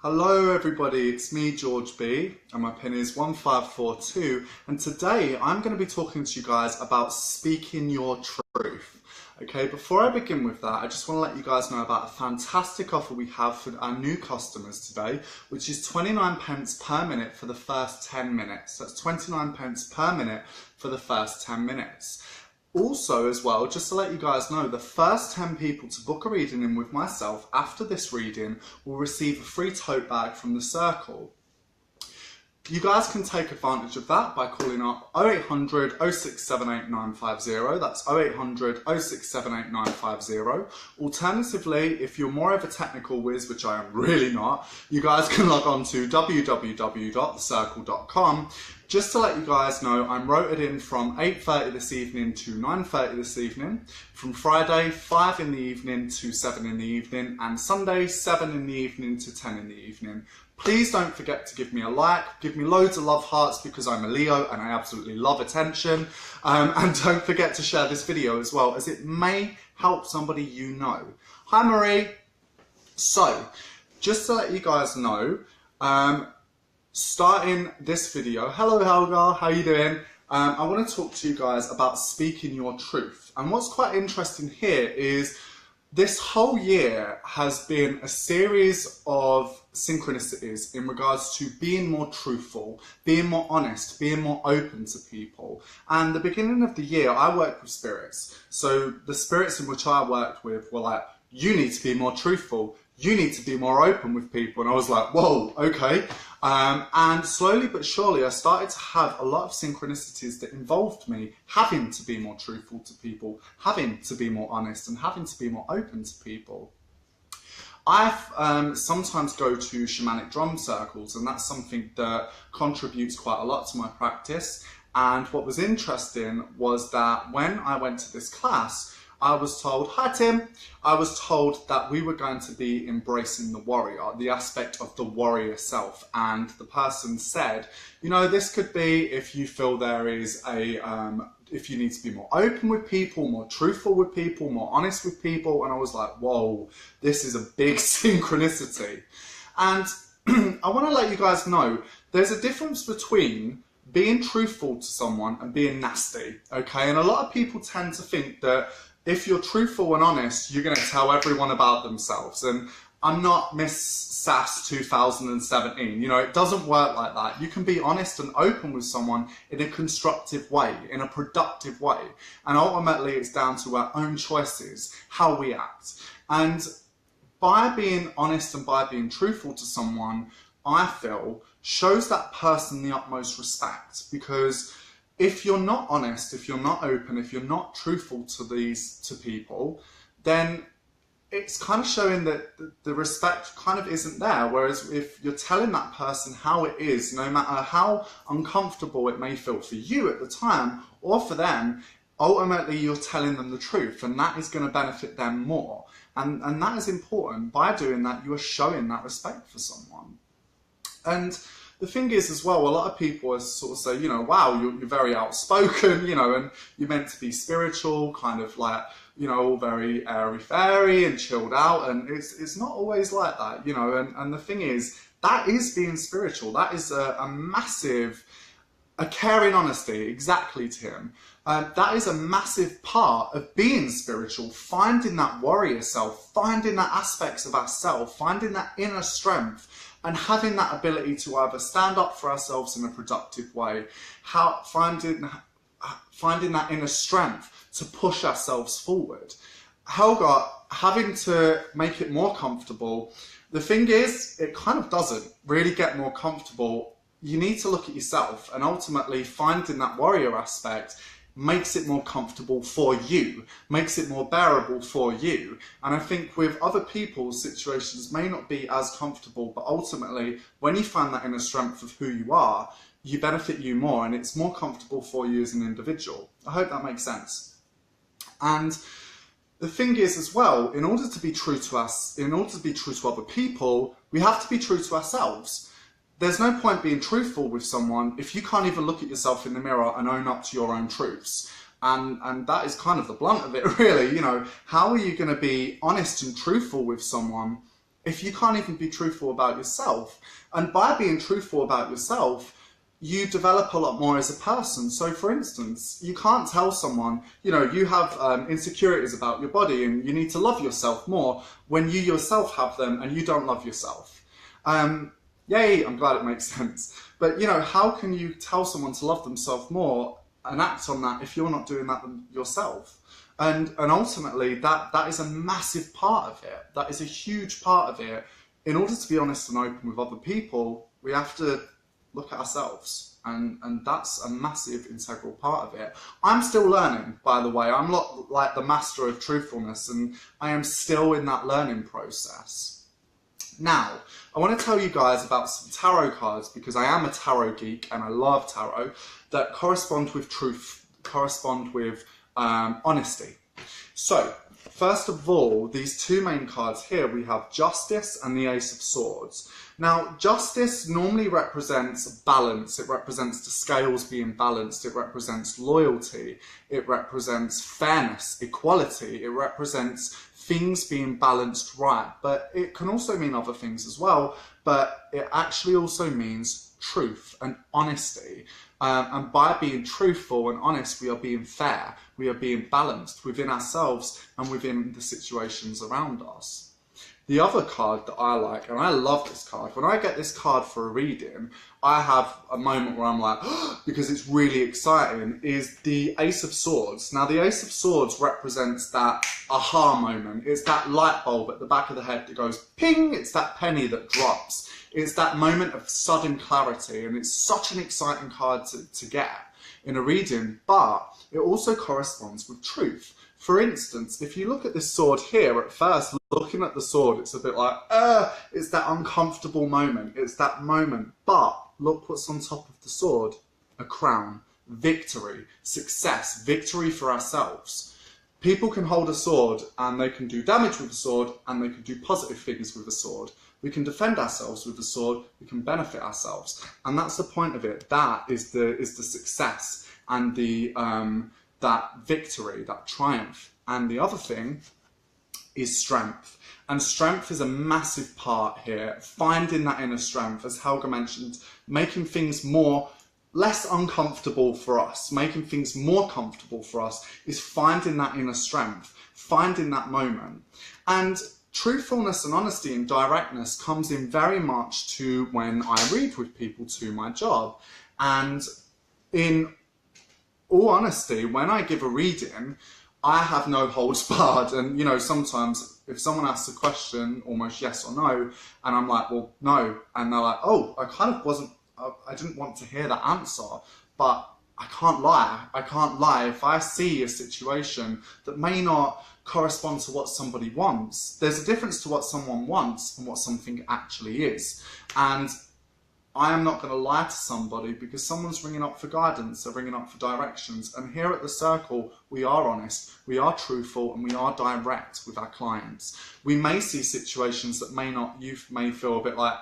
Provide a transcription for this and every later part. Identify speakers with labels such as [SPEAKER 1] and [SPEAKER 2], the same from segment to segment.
[SPEAKER 1] Hello everybody, it's me George B and my pin is 1542 and today I'm going to be talking to you guys about speaking your truth. Okay, before I begin with that, I just want to let you guys know about a fantastic offer we have for our new customers today, which is 29 pence per minute for the first 10 minutes. That's 29 pence per minute for the first 10 minutes. Also, as well, just to let you guys know, the first 10 people to book a reading in with myself after this reading will receive a free tote bag from TheCircle. You guys can take advantage of that by calling up 0800 0678 950. That's 0800 0678 950. Alternatively, if you're more of a technical whiz, which I am really not, you guys can log on to www.thecircle.com. Just to let you guys know, I'm rotated in from 8:30 this evening to 9:30 this evening, from Friday 5 in the evening to 7 in the evening, and Sunday 7 in the evening to 10 in the evening. Please don't forget to give me a like, give me loads of love hearts because I'm a Leo and I absolutely love attention. And don't forget to share this video as well, as it may help somebody you know. Hi Marie. So, just to let you guys know, starting this video, hello Helga, how you doing? I want to talk to you guys about speaking your truth. And what's quite interesting here is this whole year has been a series of synchronicities in regards to being more truthful, being more honest, being more open to people. And the beginning of the year, I worked with spirits. So the spirits in which I worked with were like, you need to be more truthful. You need to be more open with people. And I was like, whoa, okay. And slowly but surely, I started to have a lot of synchronicities that involved me having to be more truthful to people, having to be more honest, and having to be more open to people. I sometimes go to shamanic drum circles, and that's something that contributes quite a lot to my practice. And what was interesting was that when I went to this class, I was told, hi Tim, I was told that we were going to be embracing the warrior, the aspect of the warrior self. And the person said, you know, this could be if you feel there is a, if you need to be more open with people, more truthful with people, more honest with people. And I was like, whoa, this is a big synchronicity. And I want to let you guys know, there's a difference between being truthful to someone and being nasty, okay? And a lot of people tend to think that if you're truthful and honest, you're going to tell everyone about themselves. And I'm not Miss Sass 2017. You know, it doesn't work like that. You can be honest and open with someone in a constructive way, in a productive way. And ultimately, it's down to our own choices, how we act. And by being honest and by being truthful to someone, I feel, shows that person the utmost respect. Because if you're not honest, if you're not open, if you're not truthful to people, then it's kind of showing that the respect kind of isn't there. Whereas if you're telling that person how it is, no matter how uncomfortable it may feel for you at the time or for them, ultimately you're telling them the truth, and that is going to benefit them more. And that is important. By doing that, you are showing that respect for someone. And the thing is as well, a lot of people sort of say, you know, wow, you're very outspoken, you know, and you're meant to be spiritual, kind of like, you know, all very airy-fairy and chilled out. And it's not always like that, you know. And the thing is, that is being spiritual. That is a massive, a caring honesty, exactly, Tim. That is a massive part of being spiritual, finding that warrior self, finding that aspects of ourself, finding that inner strength, and having that ability to either stand up for ourselves in a productive way, finding that inner strength to push ourselves forward. Helga, having to make it more comfortable, the thing is, it kind of doesn't really get more comfortable. You need to look at yourself, and ultimately finding that warrior aspect makes it more comfortable for you, makes it more bearable for you. And I think with other people's situations may not be as comfortable, but ultimately when you find that inner strength of who you are, you benefit you more and it's more comfortable for you as an individual. I hope that makes sense. And the thing is as well, in order to be true to us, in order to be true to other people, we have to be true to ourselves. There's no point being truthful with someone if you can't even look at yourself in the mirror and own up to your own truths. And that is kind of the blunt of it, really. You know, how are you going to be honest and truthful with someone if you can't even be truthful about yourself? And by being truthful about yourself, you develop a lot more as a person. So for instance, you can't tell someone, you know, you have insecurities about your body and you need to love yourself more when you yourself have them and you don't love yourself. Yay, I'm glad it makes sense. But you know, how can you tell someone to love themselves more and act on that if you're not doing that yourself? And ultimately that is a massive part of it. That is a huge part of it. In order to be honest and open with other people, we have to look at ourselves, and that's a massive integral part of it. I'm still learning, by the way. I'm not like the master of truthfulness, and I am still in that learning process. Now, I want to tell you guys about some tarot cards, because I am a tarot geek and I love tarot, that correspond with truth, correspond with honesty. So, first of all, these two main cards here, we have Justice and the Ace of Swords. Now, Justice normally represents balance. It represents the scales being balanced. It represents loyalty. It represents fairness, equality. It represents things being balanced right. But it can also mean other things as well. But it actually also means truth and honesty. And by being truthful and honest, we are being fair. We are being balanced within ourselves and within the situations around us. The other card that I like, and I love this card, when I get this card for a reading, I have a moment where I'm like, because it's really exciting, is the Ace of Swords. Now, the Ace of Swords represents that aha moment. It's that light bulb at the back of the head that goes ping. It's that penny that drops. It's that moment of sudden clarity, and it's such an exciting card to get in a reading, but it also corresponds with truth. For instance, if you look at this sword here, at first, looking at the sword, it's a bit like, it's that uncomfortable moment. It's that moment. But look what's on top of the sword. A crown. Victory. Success. Victory for ourselves. People can hold a sword and they can do damage with a sword and they can do positive things with a sword. We can defend ourselves with the sword. We can benefit ourselves. And that's the point of it. That is the success and the that victory, that triumph. And the other thing is strength. And strength is a massive part here. Finding that inner strength, as Helga mentioned, making things less uncomfortable for us, making things more comfortable for us, is finding that inner strength, finding that moment. And truthfulness and honesty and directness comes in very much to when I read with people to my job. And in all honesty, when I give a reading, I have no holds barred. And, you know, sometimes if someone asks a question, almost yes or no, and I'm like, well, no. And they're like, oh, I didn't want to hear that answer, but I can't lie. I can't lie. If I see a situation that may not correspond to what somebody wants, there's a difference to what someone wants and what something actually is. And I am not going to lie to somebody because someone's ringing up for guidance, they're ringing up for directions. And here at The Circle, we are honest, we are truthful, and we are direct with our clients. We may see situations that you may feel a bit like,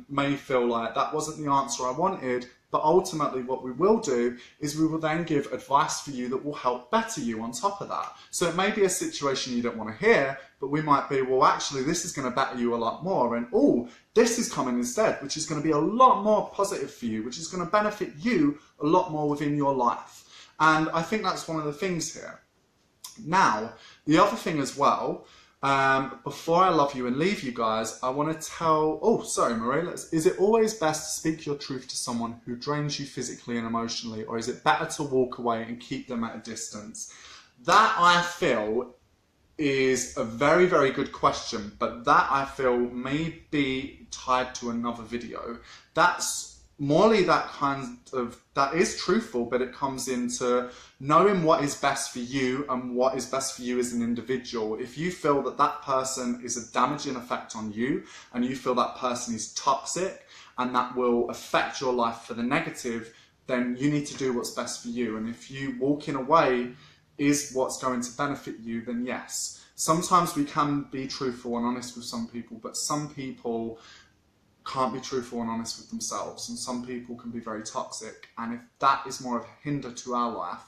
[SPEAKER 1] may feel like that wasn't the answer I wanted. But ultimately what we will do is we will then give advice for you that will help better you on top of that. So it may be a situation you don't want to hear, but we might be, well, actually, this is going to better you a lot more. And, oh, this is coming instead, which is going to be a lot more positive for you, which is going to benefit you a lot more within your life. And I think that's one of the things here. Now, the other thing as well, before I love you and leave you guys, I want to tell, oh, sorry, Marie, is it always best to speak your truth to someone who drains you physically and emotionally, or is it better to walk away and keep them at a distance? That, I feel, is a very, very good question, but that, I feel, may be tied to another video. That's morally that is truthful, but it comes into knowing what is best for you and what is best for you as an individual. If you feel that that person is a damaging effect on you and you feel that person is toxic and that will affect your life for the negative, then you need to do what's best for you. And if you walking away is what's going to benefit you, then yes. Sometimes we can be truthful and honest with some people, but some people can't be truthful and honest with themselves, and some people can be very toxic. And if that is more of a hinder to our life,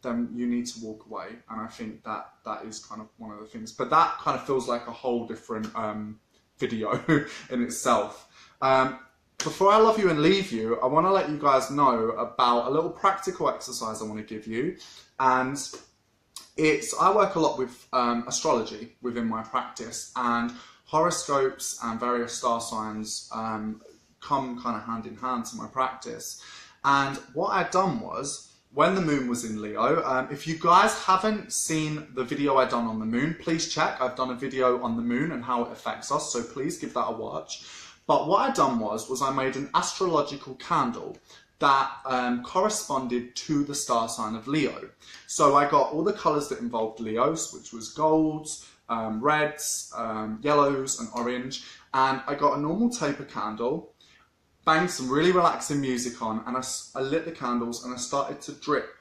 [SPEAKER 1] then you need to walk away. And I think that is kind of one of the things. But that kind of feels like a whole different video in itself. Before I love you and leave you, I want to let you guys know about a little practical exercise I want to give you. And I work a lot with astrology within my practice, and horoscopes and various star signs come kind of hand in hand to my practice. And what I'd done was, when the moon was in Leo, if you guys haven't seen the video I done on the moon, please check. I've done a video on the moon and how it affects us, so please give that a watch. But what I'd done was I made an astrological candle that corresponded to the star sign of Leo. So I got all the colours that involved Leos, which was golds, reds, yellows and orange, and I got a normal taper candle, banged some really relaxing music on, and I lit the candles and I started to drip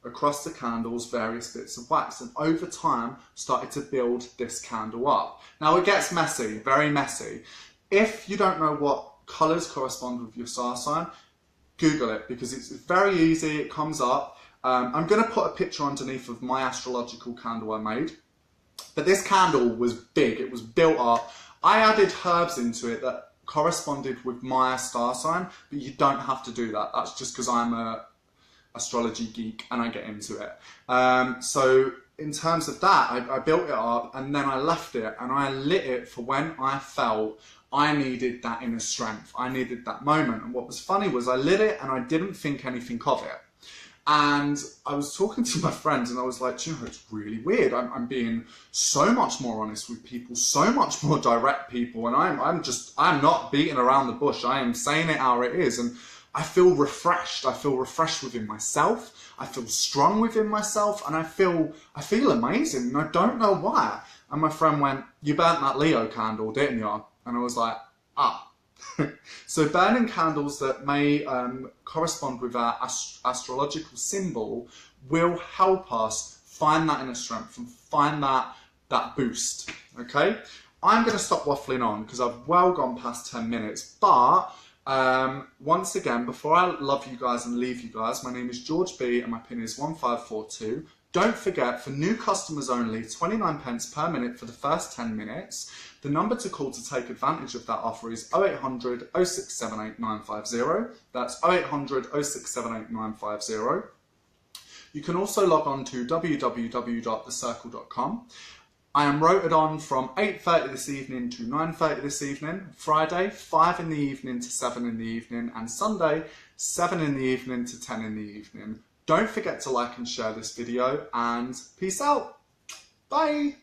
[SPEAKER 1] across the candles various bits of wax, and over time started to build this candle up. Now it gets messy, very messy. If you don't know what colours correspond with your star sign, Google it, because it's very easy, it comes up. I'm going to put a picture underneath of my astrological candle I made. But this candle was big, it was built up. I added herbs into it that corresponded with my star sign, but you don't have to do that. That's just because I'm a astrology geek and I get into it. So in terms of that, I built it up and then I left it and I lit it for when I felt I needed that inner strength. I needed that moment. And what was funny was I lit it and I didn't think anything of it. And I was talking to my friends and I was like, you know, it's really weird. I'm being so much more honest with people, so much more direct people. And I'm not beating around the bush. I am saying it how it is. And I feel refreshed. I feel refreshed within myself. I feel strong within myself. And I feel amazing. And I don't know why. And my friend went, you burnt that Leo candle, didn't you? And I was like, ah. So burning candles that may correspond with our astrological symbol will help us find that inner strength and find that boost, okay? I'm going to stop waffling on because I've well gone past 10 minutes, but once again, before I love you guys and leave you guys, my name is George B and my pin is 1542. Don't forget, for new customers only, 29p per minute for the first 10 minutes. The number to call to take advantage of that offer is 0800 0678 950. That's 0800 0678 950. You can also log on to www.thecircle.com. I am rotated on from 8:30 this evening to 9:30 this evening, Friday 5 in the evening to 7 in the evening, and Sunday 7 in the evening to 10 in the evening. Don't forget to like and share this video, and peace out. Bye.